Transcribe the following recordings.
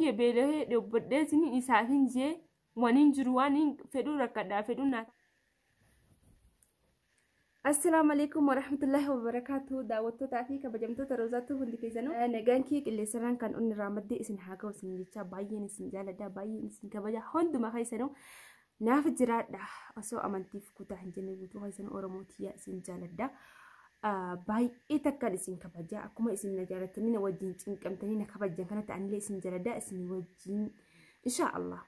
kiyya beelahee dhobbadheetini isaafin jee waniin jiru waan fedhuu rakkadhaa fedhuu naata. Assalamu alaikum warahmatullahi wabarakatuh. Daawwattoota fi kabajamtoota Rozaatu hundi keessanuu nagaan kiyya qilleensarraan kan onni raamadde isin haa ga'u isin jecha baay'een isin jaaladha baay'een isin kabaja hunduma keessanuu naaf jiraadha osoo amantiif kutaa hin jenne guutuu keessanuu Oromootiyaa isin jaaladha. Baay'ee takkaan isin kabaja akkuma isin na jaalatanii na wajjin cinqamtanii na kabajan kana ta'anillee isin jaaladha isin wajjin inshaallah.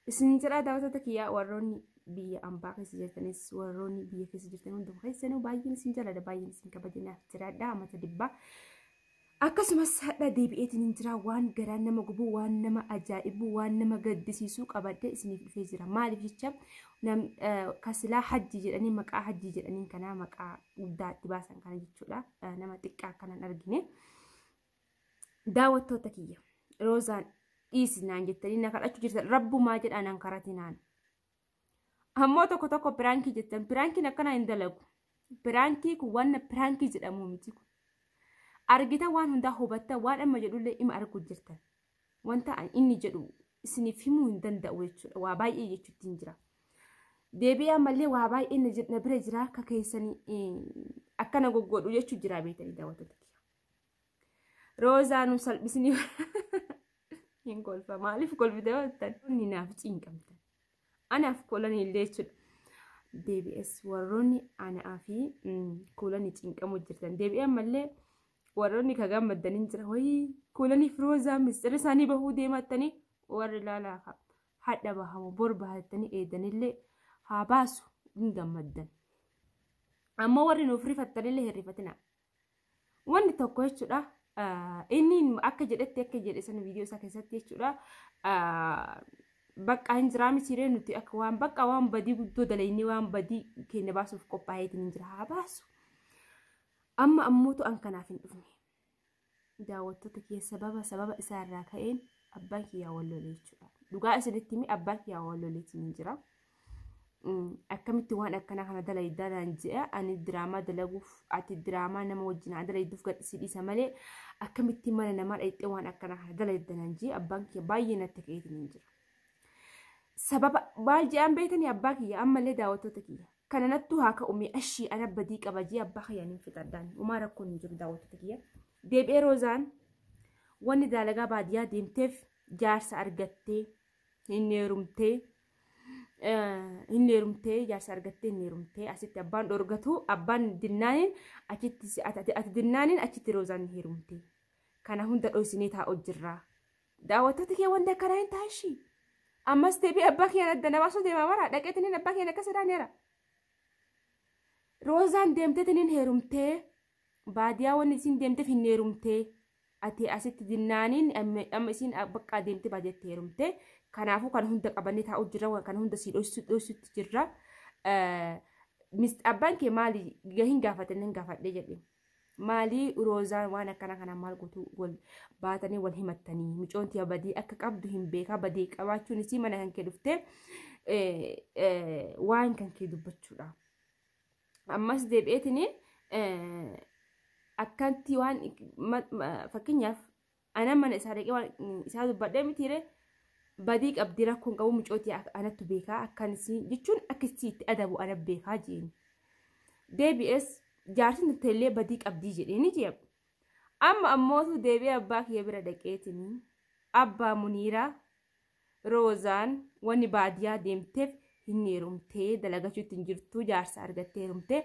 Isin jira daawwattoota kiyyaa warroonni biyya ambaa keessa jirtanis warroonni biyya keessa jirtan hunduma keessanuu baay'een isin jaaladha baay'een isin kabajanaaf jiraadha amata dibbaa. Akkasumas hadha deebi'eetiin jira waan garaa nama gubu waan nama ajaa'ibu waan nama gaddisiisuu qabadde isiniif dhufee jira. Maaliif jecha kasilaa hajji jedhanii maqaa hajji jedhanii kana maqaa guddaa itti baasan kana jechuudha. Nama xiqqaa akkanaan argine. Daawwattoota kiyya Rozaan dhiisinaan jettanii na kadhachuu jirtan rabbumaa jedhaan karatinaan. Ammoo tokko piraankii jettan piraankiin akkana hin dalagu. Piraankii kun waan piraankii jedhamu miti kun. Argita waan hundaa hubatta waan amma jedhullee ima arguu jirtan. Wanta inni jedhu isiniif himuu hin danda'u jechuudha. Waa baay'ee jechuutti jira. Deebi'ee ammallee waa baay'ee na bira jira akka keessanii akkana goggodhu jechuu jira beetanii daawwattoota kiyya. Rozaanuu salphisni hin kolfa maaliif kolfite wattan inni naaf cinqamtan. Anaaf kolanii illee jechuudha. DBS warroonni anaa fi kolanii cinqamu jirtan. Deebi'ee ammallee warroonni ka gammadanii jira. Wayii kolanii Rozaa misira isaanii bahuu deemattanii warri laalaa hadha bahamu bor bahatanii eedanillee haa baasu hin gammaddan. Ammoo warri nuuf rifattanillee hin rifatina. Wanni tokko jechuudha. Inni akka jedhe sana viidiyoo isaa keessatti jechuudha. Bakka hin jiraa misiree nuti akka waan badii guddoo dalaynee waan badii keenya baasuuf qophaa'eetiin hin jira haa baasu. Amma ammootu an kanaaf hin dhufne. Daawwattoota kiyya sababa isaarraa ka'een abbaan kiyyaa wal lolee jechuudha. Dhugaa isinitti himi abbaan kiyyaa wal loleetiin hin jira. Akkamitti waan akkanaa kana dalayidaan je'a ani diraamaa dalaguuf ati diraamaa nama wajjin dalayduuf gadhiisa malee akkamitti mana namaa dhayixee waan akkanaa kana dalayidaan je'a abbaan kiyya baay'ee natti ka'eetiin hin jira. Sababa baal je'an beetanii abbaa kiyya ammallee daawwattoota kiyya. Kana nattu haa ka'ume ashii ana badii qaba jee abbaa kiyyaan hin fixadhaan. Umaa rakkoon hin jiru daawwattoota kiyya. Deebi'ee Rozaan wanni daalagaa baadiyyaa deemteef jaarsa argattee hin heerumtee jaarsa argattee hin heerumtee asitti abbaan dhorgatu abbaan dinnaaniin achitti ati dinnaaniin achitti Rozaan hin heerumtee. Kana hunda dho'isinee taa'u jirra. Daawwattoota kiyya wanti akkanaa hin taashii. Ammas deebi'ee abbaa kiyyaan adda nabaasuu deemaa mara dhaqeetiniin abbaa kiyyaan akka sadaaneera. Rozaan deemteetiniin heerumtee baadiyyaa wanni isin deemteef hin heerumtee ati asitti dinnaaniin amma isin bakka deemtee baadiyyaatti heerumtee kanaafuu kan hunda qabannee taa'u jirra kan hunda si dho'isutti jirra. Abbaan kee maali gahin gaafatanii gaafadhee jedhe. Maali Rozaan waan akkana kana maal gootu wal baatanii wal himattanii micoontii badii akka qabdu hin beekaa badii qabaachuun isii mana kan kee dhuftee waan kan kee dubbachuudha. Ammas deebi'eetini akkanti waan fakkeenyaaf ana mana isaa dhaqee waan isaa dubbadhee mitiire badii qabdi rakkoon qabu micootii anattu beekaa akkan isii jechuun akkasii itti adabu ana beekaa jeeni. DBS jaartiin illee badii qabdii jedheeni jeebu. Amma ammootu deebi'ee abbaa kiyya bira dhaqeetini abbaa Muniiraa Rozaan wanni baadiyyaa deemteef hin heerumtee dalagachuutti hin jirtu jaarsa argattee heerumtee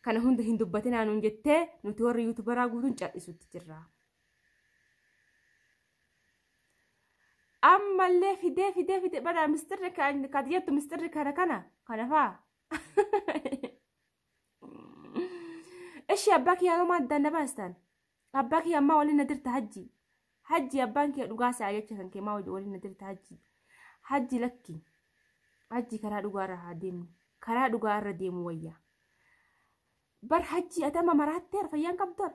kana hunda hin dubbatinaa nuun jettee nuti warri yuutubaraa guutuun cal'isuutti jirra. Ammallee fidee bara mistirri kaadiyattu mistirri kana faa. Ishi abbaa kiyyaa yoo maaddaan na baastan abbaa kiyyaa ammaa waliin na dirta hajji abbaan kiyya dhugaa isaa jecha kan keemaa waliin na dirta hajji lakki. Hajji karaa dhugaarra haa deemnu. Karaa dhugaarra deemu wayyaa. Bar hajji atama maraatteer fayyaan qabdan.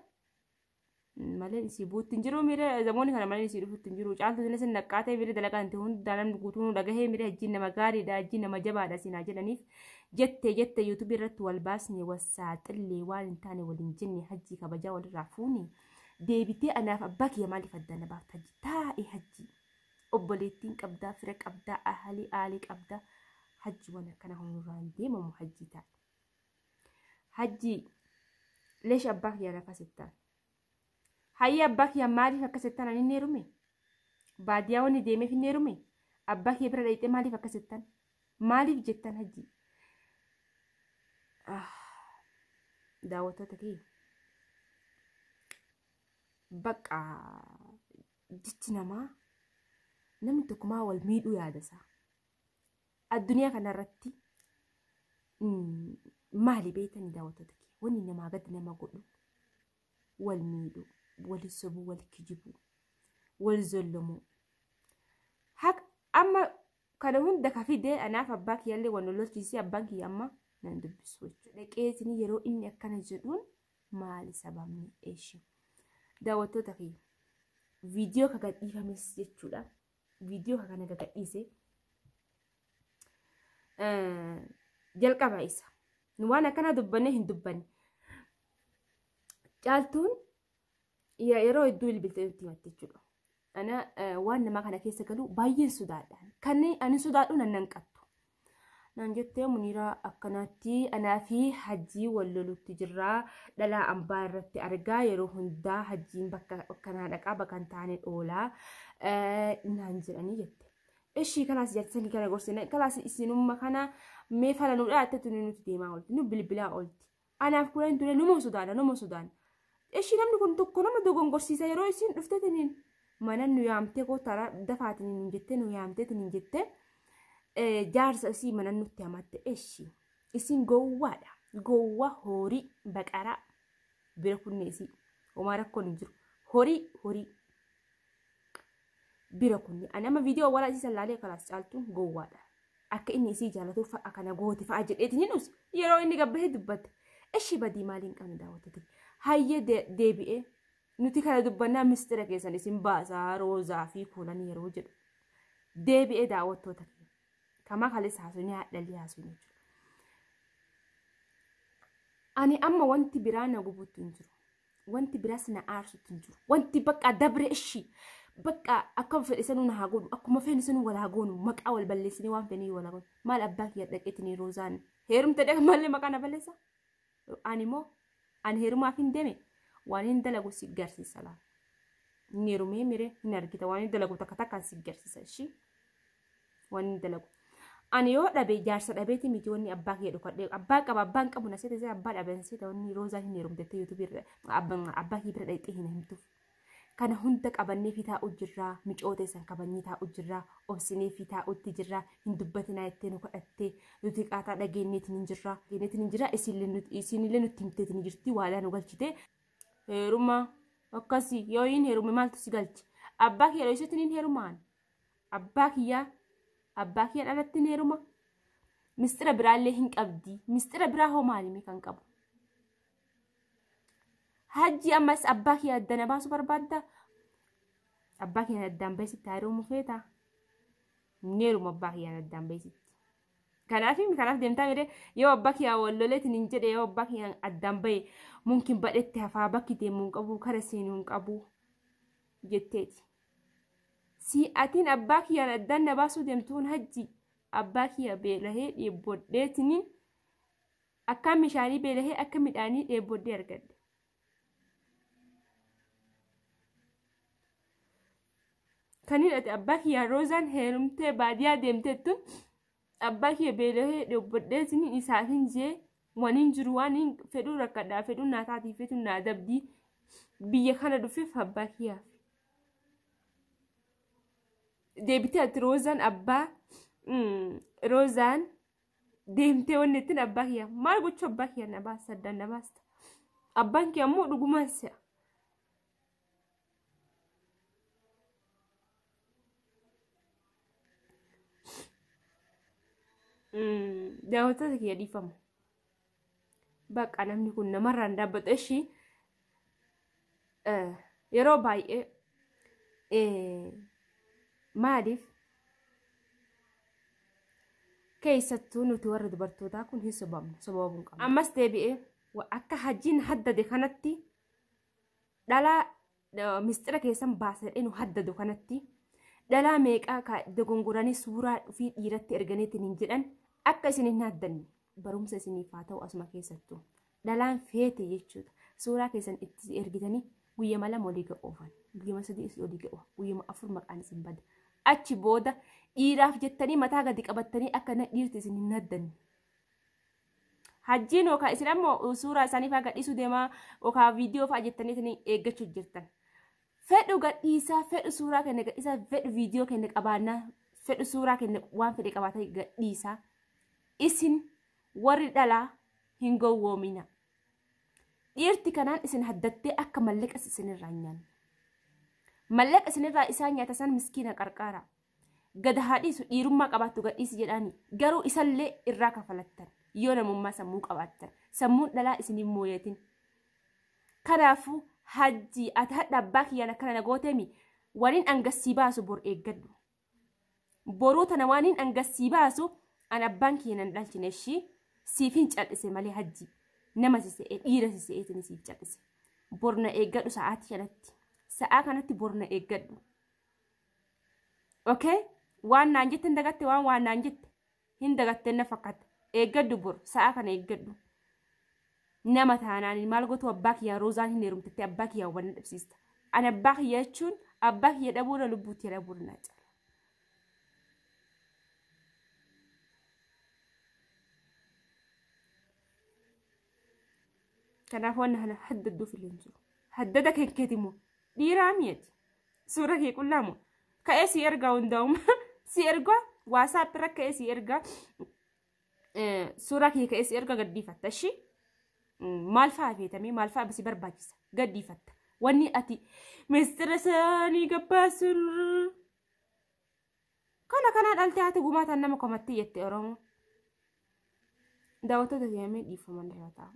Maleen isii buutti hin jiru mire zamoonni kana maleen isii dhufutti hin jiru. Caaltu sinis hin naqqaatee mire dalagaan ta'e hunda namni guutuu dhagahee mire hajjiin nama gaariidha hajjiin nama jabaadha sinaa jedhaniif jette yuutuubii irratti wal baasne wasaaxillee waan hin taane waliin jenne hajji kabajaa walirraa fuune deebitee anaaf abbaa kiyya maaliif addana baafta taa'e hajji obboleettiin qabdaa fira qabdaa aalii qabdaa hajji waan akkana hunurraan deemamu hajji ta'a hajji leesh abbaa kiyya akkasittaan hayya abbaa kiyya maaliif akkasittaan ani neerume baadiyaa wanni deemeef hin neerume abbaa kiyya bira dhayxee maaliif akkasittaan maaliif jettan hajji daawwattoota kiyya bakka jechi namaa namni tokkumaa wal miidhuu yaadasaa addunyaa kanarratti maali beekanii daawwattoota kiyya wanni namaa gadi nama godhu wal miidhuu wal sobuu wal kijibuu wal zollamuu haq amma kana hunda kafidee anaaf abbaa kiyyallee wal lolchiisee abbaan kiyya amma nan dubbisu jechuudha qeesini yeroo inni akkana jedhuun maali sababni eeshi daawwattoota kiyya viidiyoo ka gadhiifames jechuudha viidiyoo kana gadhiise jalqaba isa nu waan akkana dubbanne hin dubbanne caaltuun yeroo hedduu bilbiltee nutti himatte jechuudha ana waan nama kana keessa galu baay'een sodaadhaan kanneen ani sodaadhu nan qattu nan jettee muniira akkanaatti anaa fi hajjii wal lolutti jirraa dhalaa ambaa irratti argaa yeroo hundaa hajjiin bakka akkanaa dhaqaa bakka hin taane dhoolaa naan jedhanii jette ishii kanaas jaatisanii kana gorsine kanaas isinumma kana mee falanuudha attatu nuti deemaa olti nu bilbilaa olti anaaf kuleen ture numa sodaana ishii namni kun tokko nama dogongorsiisa yeroo isin dhuftetiniin mana nu yaamtee kootara dafaatiniin hin jettee nu yaamteetiniin jettee jaarsa isii mana nutti hamatte ishii isin gowwaadha gowwa horii baqaraa bira kunneesii homaa rakkoon hin jiru horii bira kunni anama viidiyoo wala isii sallaalee kalaas caaltuun gowwaadha akka inni isii jaalatuuf fa'a kana goote fa'a jedheetiniin us yeroo inni gabbahee dubbate ishii badii maaliin qabna daawwattoota hayyee deebi'ee nuti kana dubbannaa mistira keessan isin baasaa roozaa fi kuulanii yeroo jedhu deebi'ee daawwattoota kama kaleessa haasuni haadhalii haasuni jechuudha. Ani amma wanti biraa na gubuutti hin jiru. Wanti biraas na aarsutti hin jiru. Wanti bakka dabre ishii bakka akkam fedhe sanuu na haa godhu akkuma fedhe sanuu wal haa goonu maqaa wal balleessinee waan fedhanii wal haa goonu maal abbaa kiyya dhaqeetini roozaan heerumte dhaqe mallee maqaa na balleessa. Ani immoo ani heerumaaf hin deeme waan hin dalagu si garsiisa laa. Inni heerumee mire hin argita waan hin dalagu takka takkaan si garsiisa ishii waan hin dalagu. Ani yoo dhabe jaarsa dhabeeti miti wanni abbaa kiyya dhukadhe abbaa qaba abbaan qabu na seete abbaa dhaben seete wanni roozaa hin heerumte YouTube irra abbaa kiyya bira dhaqxee hin himtuuf. Kana hunda qabannee fi taa'u jirraa micoota isan qabannee taa'u jirraa obsinee fi taa'utti jirraa hin dubbatinaa jettee nu kadhattee nuti qaataa dhageenyeetiin hin jirraa isinillee nutti himteetiin jirti waadaa nu galchite heeruma akkasii yoo hin heerume maaltu si galchi abbaa kiyya dho'iseetiin hin heerumaan abbaa kiyya dhalatti hin heeruma mistira biraallee hin qabdi mistira biraa hoo maalimi kan qabu hajji ammas abbaa kiyya addana baasu barbaadda abbaa kiyya addaan baasitti heerumu feeta neeruma abbaa kiyya addaan baasitti kanaaf deemtaa jedhee yoo abbaa kiyya walloleetiin hin jedhe yoo abbaa kiyya addaan bahe mumkin badhetti hafaa bakki deemuu hin qabu kara seenuu hin qabu jetteeti. Si atiin abbaa kiyya addaan na baasuu deemtuun hajji abbaa kiyya beelahee dheebodheetiniin akka meeshaalee beelahee akka midhaanii dheebodhee argadde. Kanidha abbaa kiyya roozaan heerumtee baadiyaa deemteettuun abbaa kiyya beelahee dheebodheetiniin isaatiin jee waniin jiru waan fedhuu rakkadhaa fedhuu naataatii fedhuu naa dabdii biyya kana dhufeef abbaa kiyyaaf. Deebitee ati roozaan abbaa roozaan deemtee wanni ittiin abbaa kiyya maal gochuu abbaa kiyya na baasa addaan na baasta abbaan kiyya immoo dhugumaan si'a. Daawwattoota kiyya dhiifamu bakka namni kun namarraan dhaabbata ishii yeroo baay'ee maaliif keessattuu nuti warra dubartootaa kun hin sobamnu sobabuun qabna. Ammas deebi'ee akka hajjiin haddade kanatti dhalaa mistira keessan baasadhee nu haddadu kanatti dhalaa meeqaa ka dogongoranii suuraa dhufii dhiiratti erganiitiin hin jedhan akka isin hin haddanne barumsa isiniif haa ta'u asuma keessattuu dhalaan feete jechuudha. Suuraa keessan itti ergitanii guyyaa lama olii ga'oofan guyyaa sadii olii ga'oo guyyaa afur maqaan isin bada. Achi booda dhiiraaf jettanii mataa gadi qabattanii akka dhiirti isin hin haddanne. Hajjiin yookaan isin ammoo suuraa isaanii fa'aa gadhiisuu deemaa yookaan viidiyoo fa'aa jettanii eeggachuu jirtan. Fedhu gadhiisaa, fedhu suuraa kenna gadhiisaa, fedhu viidiyoo kenna qabaannaa, fedhu suuraa kenna waan fedhe qabaatee gadhiisaa. Isin warri dhalaa hin gowwoomina. Dhiirti kanaan isin haddattee akka mallaqas isinirraa nyaanna. Mallaqa isinirraa isaan nyaata san miskiina qarqaara. Gad haadhiisu dhiirummaa qabaattu gadhiisi jedhaani garuu isallee irraa kafalattan yoo namummaa sammuu qabaattan sammuun dhalaa isiniin mooyetin. Kanaafuu hajji ati hadha abbaa kiyyaan akkana nagooteemi waniin angassii baasu bor eeggadhu. Boruu tana waniin angassii baasu an abbaan kiyyan dhalchine ishii siifin cal'ise malee hajji nama sisee dhiira siseetiin siif cal'ise. Borna eeggadhu sa'aatii kanatti. Sa'a kanatti borna eeggadhu. Okay? Waan naan jette hin dagatte waan naan jette hin dagatte na fakkaata. Eeggadhu bor sa'a kana eeggadhu. Nama taanaan maal gootu abbaa kiyyaa roozaan hin heerumtetti abbaa kiyyaa waan dhabsiista. Ani abbaa kiyyaa jechuun abbaa kiyya dhabuudha lubbuutti dhabuudha naa cala. Kanaaf waan kana haddadduuf illee hin jiru. Haddada keekkeetimoo dhiiraa mi'eeti. Suura kee qullaamu ka'ee si ergaa hundaa'uma si ergaa waasaap irra ka'ee si ergaa suura kee ka'ee si ergaa gaddiifatta ishii. Maal fa'aa feetamee maal fa'aa si barbaachisa gaddiifatta. Wanni ati mistira isaanii gabbaasun kana dhaltee ati gumaataan nama komatti jette Oromoo. Daawwattoota deemee dhiifaman irra taa'u.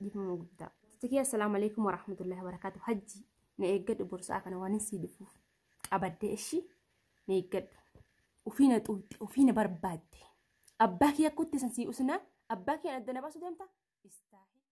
Dhiifama guddaa. Tikii assalaamu alaikum warahmatullahi wabarakatuh. Hajji na eeggadhu borsaa kana waan si dhufuuf qabaddee ishii na eeggadhu. Ofiina xuuxxi ofiina barbaadde. Abbaa kiyya kutti san si usna abbaa kiyya adda na baasu deemta.